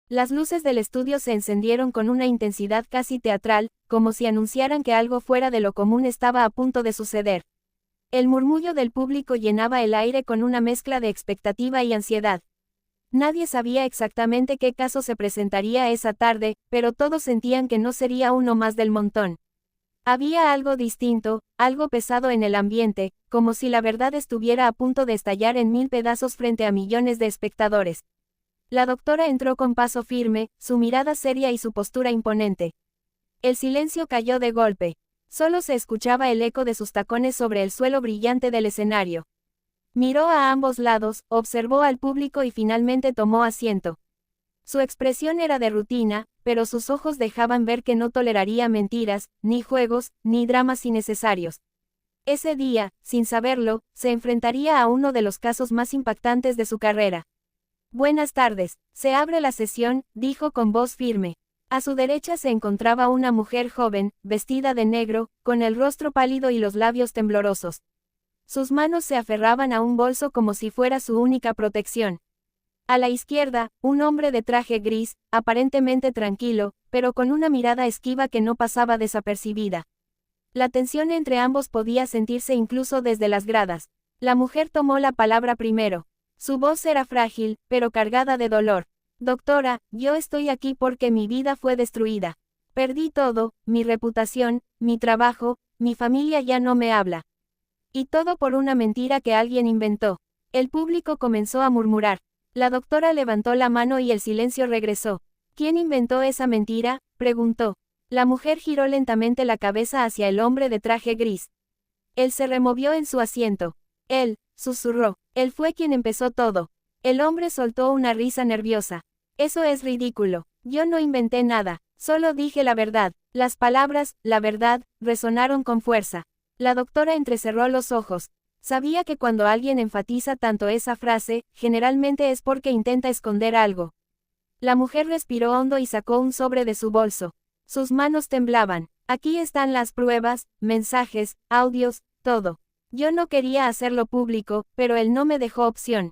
Las luces del estudio se encendieron con una intensidad casi teatral, como si anunciaran que algo fuera de lo común estaba a punto de suceder. El murmullo del público llenaba el aire con una mezcla de expectativa y ansiedad. Nadie sabía exactamente qué caso se presentaría esa tarde, pero todos sentían que no sería uno más del montón. Había algo distinto, algo pesado en el ambiente, como si la verdad estuviera a punto de estallar en 1000 pedazos frente a millones de espectadores. La doctora entró con paso firme, su mirada seria y su postura imponente. El silencio cayó de golpe. Solo se escuchaba el eco de sus tacones sobre el suelo brillante del escenario. Miró a ambos lados, observó al público y finalmente tomó asiento. Su expresión era de rutina, pero sus ojos dejaban ver que no toleraría mentiras, ni juegos, ni dramas innecesarios. Ese día, sin saberlo, se enfrentaría a uno de los casos más impactantes de su carrera. Buenas tardes, se abre la sesión, dijo con voz firme. A su derecha se encontraba una mujer joven, vestida de negro, con el rostro pálido y los labios temblorosos. Sus manos se aferraban a un bolso como si fuera su única protección. A la izquierda, un hombre de traje gris, aparentemente tranquilo, pero con una mirada esquiva que no pasaba desapercibida. La tensión entre ambos podía sentirse incluso desde las gradas. La mujer tomó la palabra primero. Su voz era frágil, pero cargada de dolor. Doctora, yo estoy aquí porque mi vida fue destruida. Perdí todo, mi reputación, mi trabajo, mi familia ya no me habla. Y todo por una mentira que alguien inventó. El público comenzó a murmurar. La doctora levantó la mano y el silencio regresó. ¿Quién inventó esa mentira?, preguntó. La mujer giró lentamente la cabeza hacia el hombre de traje gris. Él se removió en su asiento. Él, susurró. Él fue quien empezó todo. El hombre soltó una risa nerviosa. Eso es ridículo. Yo no inventé nada. Solo dije la verdad. Las palabras, la verdad, resonaron con fuerza. La doctora entrecerró los ojos. Sabía que cuando alguien enfatiza tanto esa frase, generalmente es porque intenta esconder algo. La mujer respiró hondo y sacó un sobre de su bolso. Sus manos temblaban. Aquí están las pruebas, mensajes, audios, todo. Yo no quería hacerlo público, pero él no me dejó opción.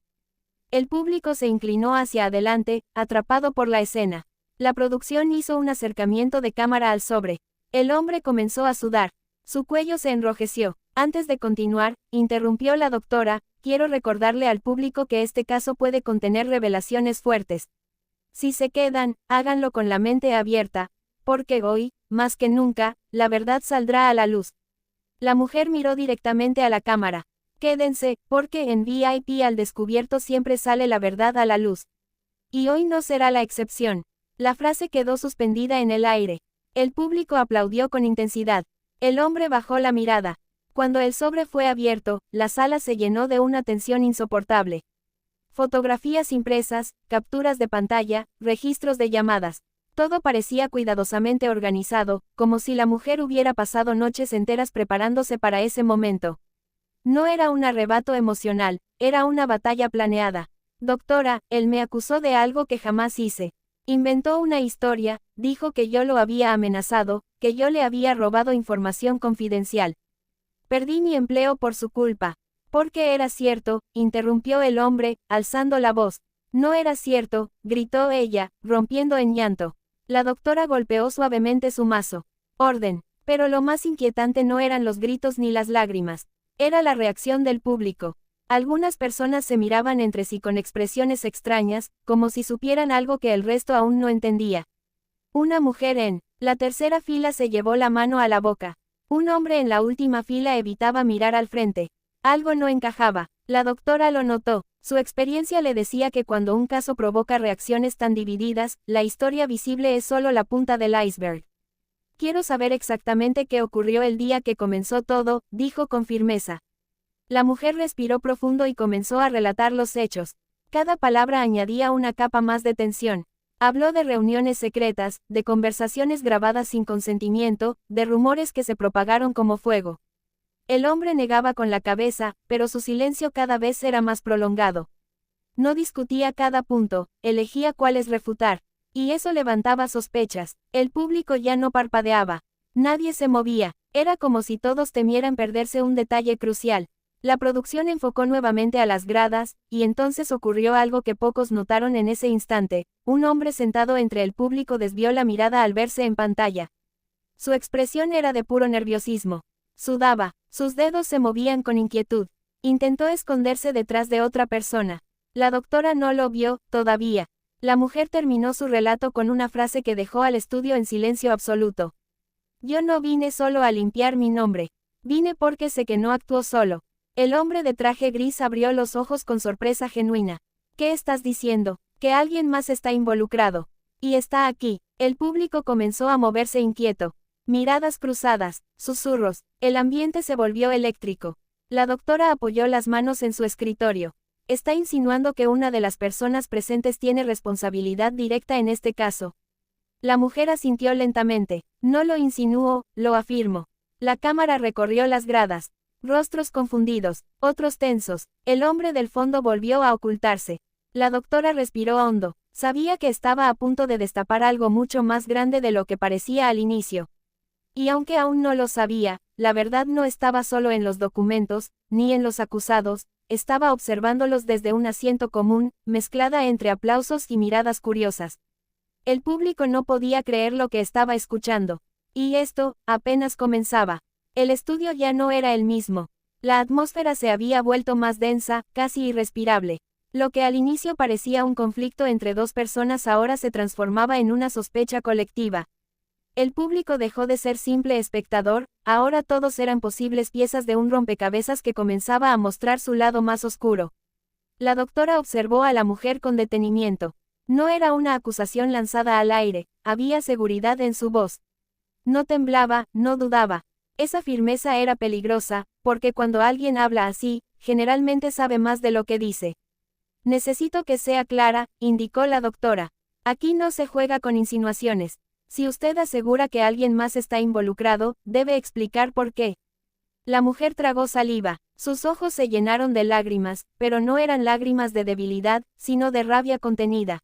El público se inclinó hacia adelante, atrapado por la escena. La producción hizo un acercamiento de cámara al sobre. El hombre comenzó a sudar. Su cuello se enrojeció. Antes de continuar, interrumpió la doctora, quiero recordarle al público que este caso puede contener revelaciones fuertes. Si se quedan, háganlo con la mente abierta, porque hoy, más que nunca, la verdad saldrá a la luz. La mujer miró directamente a la cámara. Quédense, porque en VIP al descubierto siempre sale la verdad a la luz. Y hoy no será la excepción. La frase quedó suspendida en el aire. El público aplaudió con intensidad. El hombre bajó la mirada. Cuando el sobre fue abierto, la sala se llenó de una tensión insoportable. Fotografías impresas, capturas de pantalla, registros de llamadas. Todo parecía cuidadosamente organizado, como si la mujer hubiera pasado noches enteras preparándose para ese momento. No era un arrebato emocional, era una batalla planeada. Doctora, él me acusó de algo que jamás hice. Inventó una historia, dijo que yo lo había amenazado, que yo le había robado información confidencial. Perdí mi empleo por su culpa. Porque era cierto, interrumpió el hombre, alzando la voz. No era cierto, gritó ella, rompiendo en llanto. La doctora golpeó suavemente su mazo. Orden. Pero lo más inquietante no eran los gritos ni las lágrimas. Era la reacción del público. Algunas personas se miraban entre sí con expresiones extrañas, como si supieran algo que el resto aún no entendía. Una mujer en la tercera fila se llevó la mano a la boca. Un hombre en la última fila evitaba mirar al frente. Algo no encajaba. La doctora lo notó. Su experiencia le decía que cuando un caso provoca reacciones tan divididas, la historia visible es solo la punta del iceberg. Quiero saber exactamente qué ocurrió el día que comenzó todo, dijo con firmeza. La mujer respiró profundo y comenzó a relatar los hechos. Cada palabra añadía una capa más de tensión. Habló de reuniones secretas, de conversaciones grabadas sin consentimiento, de rumores que se propagaron como fuego. El hombre negaba con la cabeza, pero su silencio cada vez era más prolongado. No discutía cada punto, elegía cuáles refutar. Y eso levantaba sospechas. El público ya no parpadeaba. Nadie se movía. Era como si todos temieran perderse un detalle crucial. La producción enfocó nuevamente a las gradas, y entonces ocurrió algo que pocos notaron en ese instante. Un hombre sentado entre el público desvió la mirada al verse en pantalla. Su expresión era de puro nerviosismo. Sudaba, sus dedos se movían con inquietud. Intentó esconderse detrás de otra persona. La doctora no lo vio, todavía. La mujer terminó su relato con una frase que dejó al estudio en silencio absoluto. Yo no vine solo a limpiar mi nombre. Vine porque sé que no actuó solo. El hombre de traje gris abrió los ojos con sorpresa genuina. ¿Qué estás diciendo? Que alguien más está involucrado. Y está aquí. El público comenzó a moverse inquieto. Miradas cruzadas, susurros, el ambiente se volvió eléctrico. La doctora apoyó las manos en su escritorio. Está insinuando que una de las personas presentes tiene responsabilidad directa en este caso. La mujer asintió lentamente. No lo insinuó, lo afirmo. La cámara recorrió las gradas. Rostros confundidos, otros tensos. El hombre del fondo volvió a ocultarse. La doctora respiró hondo. Sabía que estaba a punto de destapar algo mucho más grande de lo que parecía al inicio. Y aunque aún no lo sabía, la verdad no estaba solo en los documentos, ni en los acusados, estaba observándolos desde un asiento común, mezclada entre aplausos y miradas curiosas. El público no podía creer lo que estaba escuchando. Y esto, apenas comenzaba. El estudio ya no era el mismo. La atmósfera se había vuelto más densa, casi irrespirable. Lo que al inicio parecía un conflicto entre dos personas ahora se transformaba en una sospecha colectiva. El público dejó de ser simple espectador, ahora todos eran posibles piezas de un rompecabezas que comenzaba a mostrar su lado más oscuro. La doctora observó a la mujer con detenimiento. No era una acusación lanzada al aire, había seguridad en su voz. No temblaba, no dudaba. Esa firmeza era peligrosa, porque cuando alguien habla así, generalmente sabe más de lo que dice. Necesito que sea clara, indicó la doctora. Aquí no se juega con insinuaciones. Si usted asegura que alguien más está involucrado, debe explicar por qué. La mujer tragó saliva. Sus ojos se llenaron de lágrimas, pero no eran lágrimas de debilidad, sino de rabia contenida.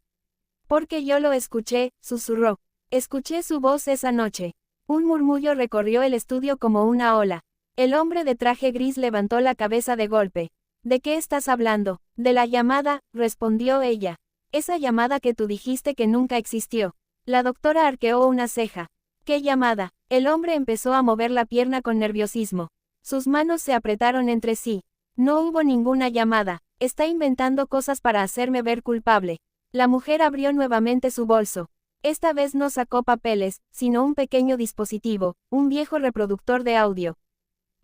Porque yo lo escuché, susurró. Escuché su voz esa noche. Un murmullo recorrió el estudio como una ola. El hombre de traje gris levantó la cabeza de golpe. ¿De qué estás hablando? De la llamada, respondió ella. Esa llamada que tú dijiste que nunca existió. La doctora arqueó una ceja. ¿Qué llamada? El hombre empezó a mover la pierna con nerviosismo. Sus manos se apretaron entre sí. No hubo ninguna llamada. Está inventando cosas para hacerme ver culpable. La mujer abrió nuevamente su bolso. Esta vez no sacó papeles, sino un pequeño dispositivo, un viejo reproductor de audio.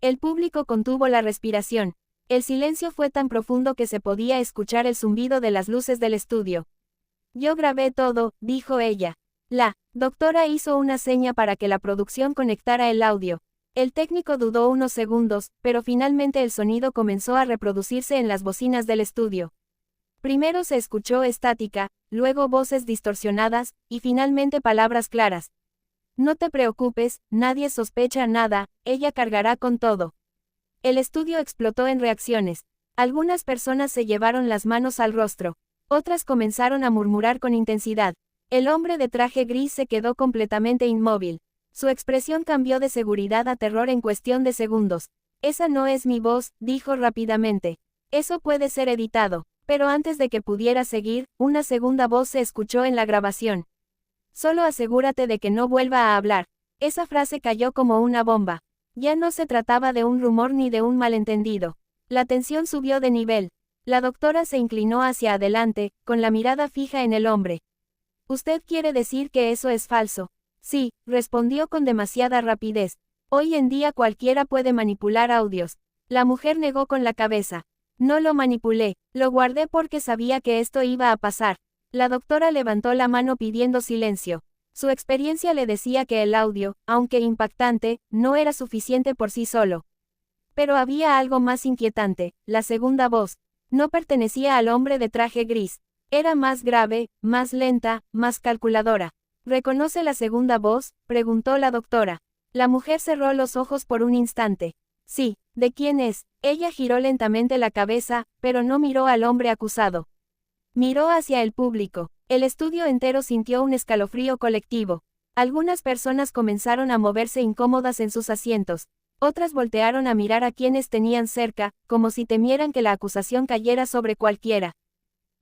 El público contuvo la respiración. El silencio fue tan profundo que se podía escuchar el zumbido de las luces del estudio. Yo grabé todo, dijo ella. La doctora hizo una seña para que la producción conectara el audio. El técnico dudó unos segundos, pero finalmente el sonido comenzó a reproducirse en las bocinas del estudio. Primero se escuchó estática, luego voces distorsionadas, y finalmente palabras claras. No te preocupes, nadie sospecha nada, ella cargará con todo. El estudio explotó en reacciones. Algunas personas se llevaron las manos al rostro. Otras comenzaron a murmurar con intensidad. El hombre de traje gris se quedó completamente inmóvil. Su expresión cambió de seguridad a terror en cuestión de segundos. Esa no es mi voz, dijo rápidamente. Eso puede ser editado. Pero antes de que pudiera seguir, una segunda voz se escuchó en la grabación. Solo asegúrate de que no vuelva a hablar. Esa frase cayó como una bomba. Ya no se trataba de un rumor ni de un malentendido. La tensión subió de nivel. La doctora se inclinó hacia adelante, con la mirada fija en el hombre. ¿Usted quiere decir que eso es falso? Sí, respondió con demasiada rapidez. Hoy en día cualquiera puede manipular audios. La mujer negó con la cabeza. No lo manipulé, lo guardé porque sabía que esto iba a pasar. La doctora levantó la mano pidiendo silencio. Su experiencia le decía que el audio, aunque impactante, no era suficiente por sí solo. Pero había algo más inquietante, la segunda voz. No pertenecía al hombre de traje gris. Era más grave, más lenta, más calculadora. ¿Reconoce la segunda voz?, preguntó la doctora. La mujer cerró los ojos por un instante. Sí, ¿de quién es? Ella giró lentamente la cabeza, pero no miró al hombre acusado. Miró hacia el público. El estudio entero sintió un escalofrío colectivo. Algunas personas comenzaron a moverse incómodas en sus asientos. Otras voltearon a mirar a quienes tenían cerca, como si temieran que la acusación cayera sobre cualquiera.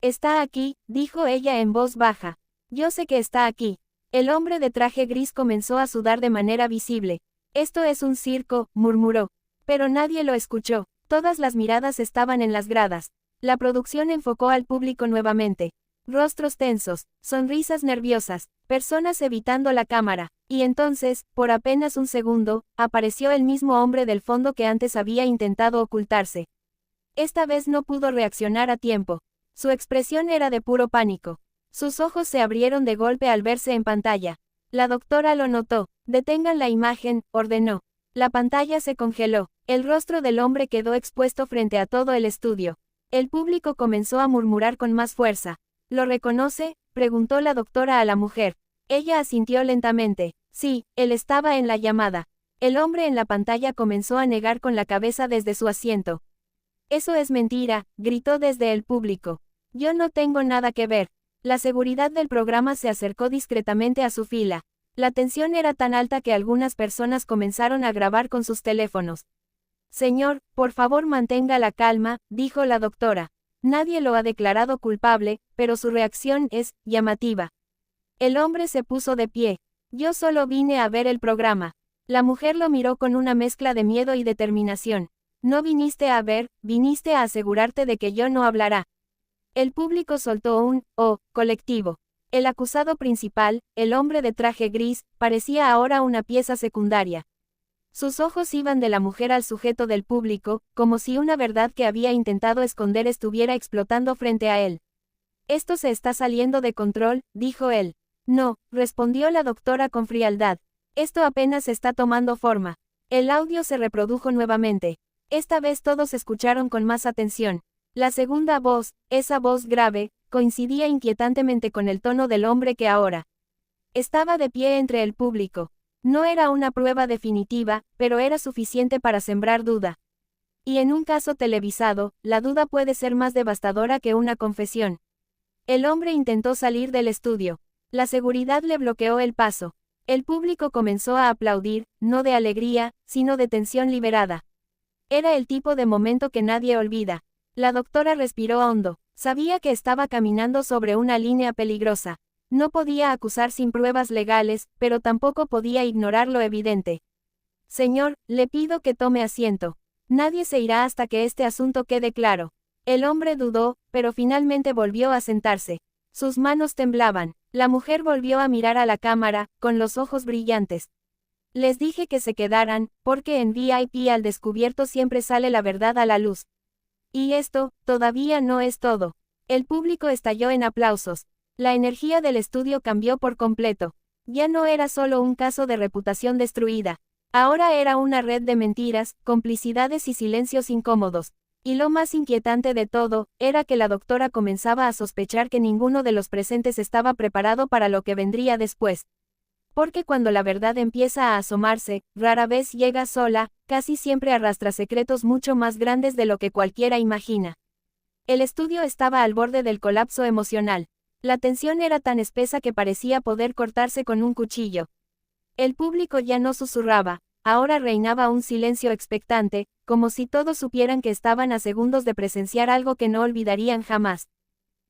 Está aquí, dijo ella en voz baja. Yo sé que está aquí. El hombre de traje gris comenzó a sudar de manera visible. Esto es un circo, murmuró. Pero nadie lo escuchó. Todas las miradas estaban en las gradas. La producción enfocó al público nuevamente. Rostros tensos, sonrisas nerviosas, personas evitando la cámara. Y entonces, por apenas un segundo, apareció el mismo hombre del fondo que antes había intentado ocultarse. Esta vez no pudo reaccionar a tiempo. Su expresión era de puro pánico. Sus ojos se abrieron de golpe al verse en pantalla. La doctora lo notó. Detengan la imagen, ordenó. La pantalla se congeló. El rostro del hombre quedó expuesto frente a todo el estudio. El público comenzó a murmurar con más fuerza. ¿Lo reconoce?, preguntó la doctora a la mujer. Ella asintió lentamente. Sí, él estaba en la llamada. El hombre en la pantalla comenzó a negar con la cabeza desde su asiento. Eso es mentira, gritó desde el público. Yo no tengo nada que ver. La seguridad del programa se acercó discretamente a su fila. La tensión era tan alta que algunas personas comenzaron a grabar con sus teléfonos. Señor, por favor mantenga la calma, dijo la doctora. Nadie lo ha declarado culpable, pero su reacción es llamativa. El hombre se puso de pie. Yo solo vine a ver el programa. La mujer lo miró con una mezcla de miedo y determinación. No viniste a ver, viniste a asegurarte de que yo no hablará. El público soltó un "oh" colectivo. El acusado principal, el hombre de traje gris, parecía ahora una pieza secundaria. Sus ojos iban de la mujer al sujeto del público, como si una verdad que había intentado esconder estuviera explotando frente a él. Esto se está saliendo de control, dijo él. No, respondió la doctora con frialdad. Esto apenas está tomando forma. El audio se reprodujo nuevamente. Esta vez todos escucharon con más atención. La segunda voz, esa voz grave, coincidía inquietantemente con el tono del hombre que ahora estaba de pie entre el público. No era una prueba definitiva, pero era suficiente para sembrar duda. Y en un caso televisado, la duda puede ser más devastadora que una confesión. El hombre intentó salir del estudio. La seguridad le bloqueó el paso. El público comenzó a aplaudir, no de alegría, sino de tensión liberada. Era el tipo de momento que nadie olvida. La doctora respiró hondo. Sabía que estaba caminando sobre una línea peligrosa. No podía acusar sin pruebas legales, pero tampoco podía ignorar lo evidente. Señor, le pido que tome asiento. Nadie se irá hasta que este asunto quede claro. El hombre dudó, pero finalmente volvió a sentarse. Sus manos temblaban. La mujer volvió a mirar a la cámara, con los ojos brillantes. Les dije que se quedaran, porque en VIP al descubierto siempre sale la verdad a la luz. Y esto, todavía no es todo. El público estalló en aplausos. La energía del estudio cambió por completo. Ya no era solo un caso de reputación destruida. Ahora era una red de mentiras, complicidades y silencios incómodos. Y lo más inquietante de todo, era que la doctora comenzaba a sospechar que ninguno de los presentes estaba preparado para lo que vendría después. Porque cuando la verdad empieza a asomarse, rara vez llega sola, casi siempre arrastra secretos mucho más grandes de lo que cualquiera imagina. El estudio estaba al borde del colapso emocional. La tensión era tan espesa que parecía poder cortarse con un cuchillo. El público ya no susurraba, ahora reinaba un silencio expectante, como si todos supieran que estaban a segundos de presenciar algo que no olvidarían jamás.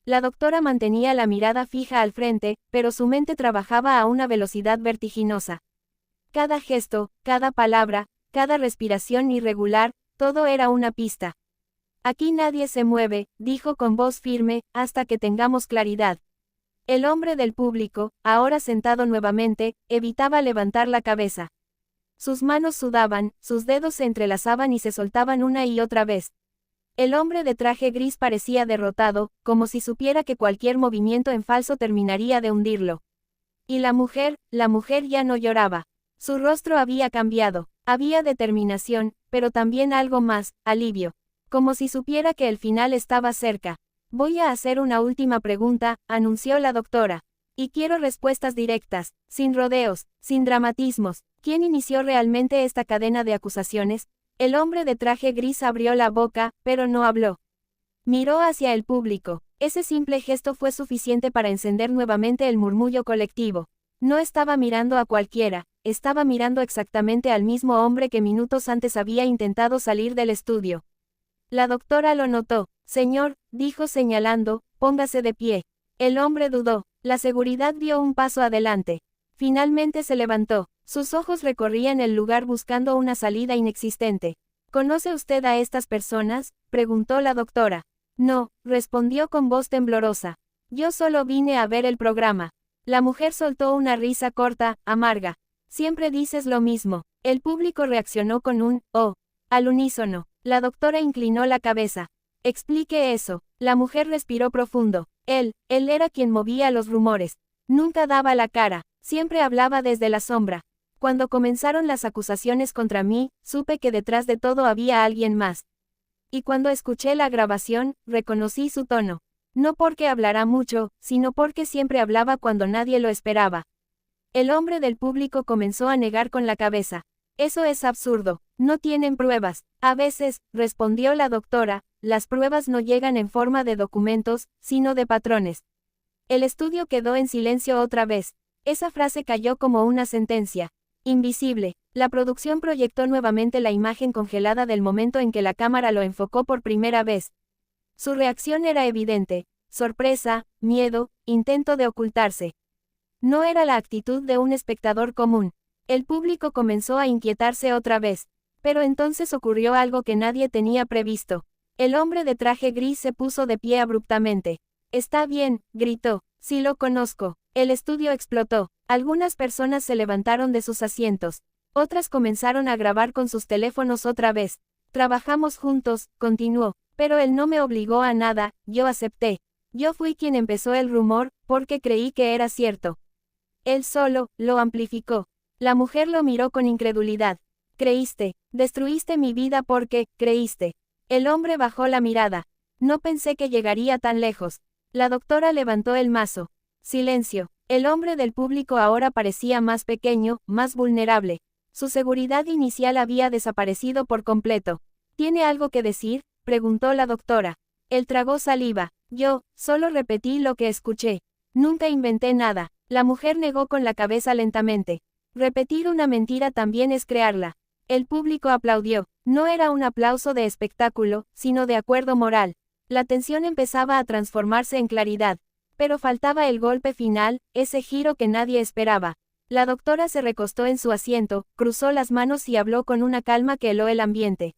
La doctora mantenía la mirada fija al frente, pero su mente trabajaba a una velocidad vertiginosa. Cada gesto, cada palabra, cada respiración irregular, todo era una pista. Aquí nadie se mueve, dijo con voz firme, hasta que tengamos claridad. El hombre del público, ahora sentado nuevamente, evitaba levantar la cabeza. Sus manos sudaban, sus dedos se entrelazaban y se soltaban una y otra vez. El hombre de traje gris parecía derrotado, como si supiera que cualquier movimiento en falso terminaría de hundirlo. Y la mujer ya no lloraba. Su rostro había cambiado, había determinación, pero también algo más, alivio. Como si supiera que el final estaba cerca. Voy a hacer una última pregunta, anunció la doctora. Y quiero respuestas directas, sin rodeos, sin dramatismos. ¿Quién inició realmente esta cadena de acusaciones? El hombre de traje gris abrió la boca, pero no habló. Miró hacia el público. Ese simple gesto fue suficiente para encender nuevamente el murmullo colectivo. No estaba mirando a cualquiera, estaba mirando exactamente al mismo hombre que minutos antes había intentado salir del estudio. La doctora lo notó. Señor, dijo señalando, póngase de pie. El hombre dudó. La seguridad dio un paso adelante. Finalmente se levantó. Sus ojos recorrían el lugar buscando una salida inexistente. ¿Conoce usted a estas personas?, preguntó la doctora. No, respondió con voz temblorosa. Yo solo vine a ver el programa. La mujer soltó una risa corta, amarga. Siempre dices lo mismo. El público reaccionó con un «oh», al unísono. La doctora inclinó la cabeza. Explique eso. La mujer respiró profundo. Él era quien movía los rumores. Nunca daba la cara, siempre hablaba desde la sombra. Cuando comenzaron las acusaciones contra mí, supe que detrás de todo había alguien más. Y cuando escuché la grabación, reconocí su tono. No porque hablara mucho, sino porque siempre hablaba cuando nadie lo esperaba. El hombre del público comenzó a negar con la cabeza. Eso es absurdo. No tienen pruebas. A veces, respondió la doctora, las pruebas no llegan en forma de documentos, sino de patrones. El estudio quedó en silencio otra vez. Esa frase cayó como una sentencia. Invisible. La producción proyectó nuevamente la imagen congelada del momento en que la cámara lo enfocó por primera vez. Su reacción era evidente. Sorpresa, miedo, intento de ocultarse. No era la actitud de un espectador común. El público comenzó a inquietarse otra vez. Pero entonces ocurrió algo que nadie tenía previsto. El hombre de traje gris se puso de pie abruptamente. Está bien, gritó. Sí lo conozco. El estudio explotó. Algunas personas se levantaron de sus asientos. Otras comenzaron a grabar con sus teléfonos otra vez. Trabajamos juntos, continuó. Pero él no me obligó a nada, yo acepté. Yo fui quien empezó el rumor, porque creí que era cierto. Él solo, lo amplificó. La mujer lo miró con incredulidad. Creíste, destruiste mi vida porque, creíste. El hombre bajó la mirada. No pensé que llegaría tan lejos. La doctora levantó el mazo. Silencio. El hombre del público ahora parecía más pequeño, más vulnerable. Su seguridad inicial había desaparecido por completo. ¿Tiene algo que decir?, preguntó la doctora. Él tragó saliva. Yo, solo repetí lo que escuché. Nunca inventé nada. La mujer negó con la cabeza lentamente. Repetir una mentira también es crearla. El público aplaudió. No era un aplauso de espectáculo, sino de acuerdo moral. La tensión empezaba a transformarse en claridad. Pero faltaba el golpe final, ese giro que nadie esperaba. La doctora se recostó en su asiento, cruzó las manos y habló con una calma que heló el ambiente.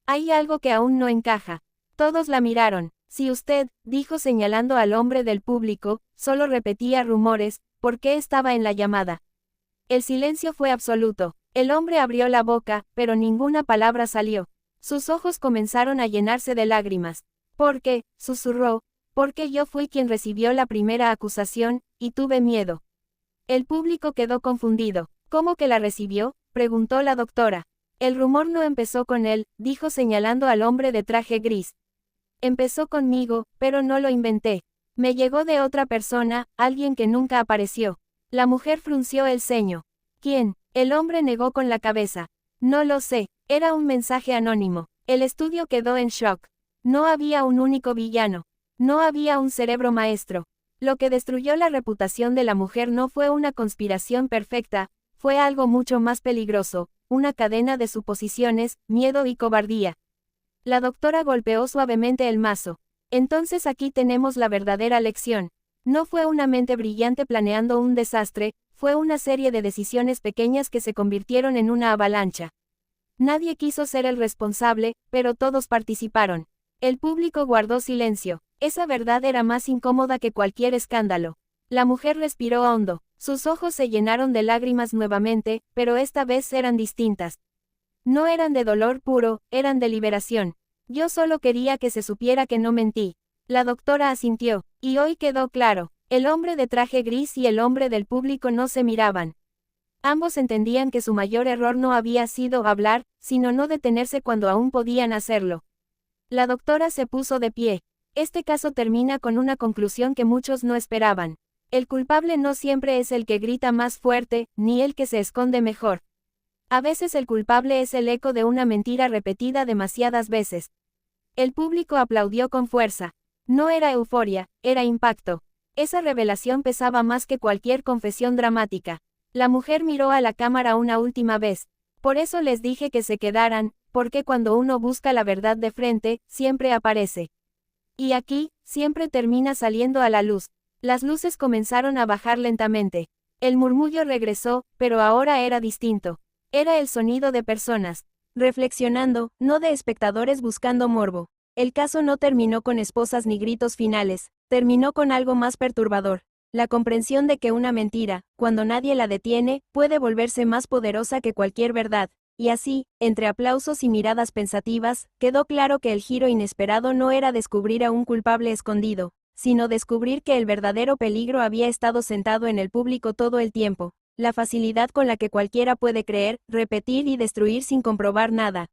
Hay algo que aún no encaja. Todos la miraron. Si usted, dijo señalando al hombre del público, solo repetía rumores, ¿por qué estaba en la llamada? El silencio fue absoluto. El hombre abrió la boca, pero ninguna palabra salió. Sus ojos comenzaron a llenarse de lágrimas. Porque, susurró, porque yo fui quien recibió la primera acusación, y tuve miedo. El público quedó confundido. ¿Cómo que la recibió?, preguntó la doctora. El rumor no empezó con él, dijo señalando al hombre de traje gris. Empezó conmigo, pero no lo inventé. Me llegó de otra persona, alguien que nunca apareció. La mujer frunció el ceño. ¿Quién? El hombre negó con la cabeza. No lo sé, era un mensaje anónimo. El estudio quedó en shock. No había un único villano. No había un cerebro maestro. Lo que destruyó la reputación de la mujer no fue una conspiración perfecta, fue algo mucho más peligroso, una cadena de suposiciones, miedo y cobardía. La doctora golpeó suavemente el mazo. Entonces aquí tenemos la verdadera lección. No fue una mente brillante planeando un desastre, fue una serie de decisiones pequeñas que se convirtieron en una avalancha. Nadie quiso ser el responsable, pero todos participaron. El público guardó silencio. Esa verdad era más incómoda que cualquier escándalo. La mujer respiró hondo. Sus ojos se llenaron de lágrimas nuevamente, pero esta vez eran distintas. No eran de dolor puro, eran de liberación. Yo solo quería que se supiera que no mentí. La doctora asintió. Y hoy quedó claro. El hombre de traje gris y el hombre del público no se miraban. Ambos entendían que su mayor error no había sido hablar, sino no detenerse cuando aún podían hacerlo. La doctora se puso de pie. Este caso termina con una conclusión que muchos no esperaban. El culpable no siempre es el que grita más fuerte, ni el que se esconde mejor. A veces el culpable es el eco de una mentira repetida demasiadas veces. El público aplaudió con fuerza. No era euforia, era impacto. Esa revelación pesaba más que cualquier confesión dramática. La mujer miró a la cámara una última vez. Por eso les dije que se quedaran, porque cuando uno busca la verdad de frente, siempre aparece. Y aquí, siempre termina saliendo a la luz. Las luces comenzaron a bajar lentamente. El murmullo regresó, pero ahora era distinto. Era el sonido de personas reflexionando, no de espectadores buscando morbo. El caso no terminó con esposas ni gritos finales, terminó con algo más perturbador. La comprensión de que una mentira, cuando nadie la detiene, puede volverse más poderosa que cualquier verdad. Y así, entre aplausos y miradas pensativas, quedó claro que el giro inesperado no era descubrir a un culpable escondido, sino descubrir que el verdadero peligro había estado sentado en el público todo el tiempo. La facilidad con la que cualquiera puede creer, repetir y destruir sin comprobar nada.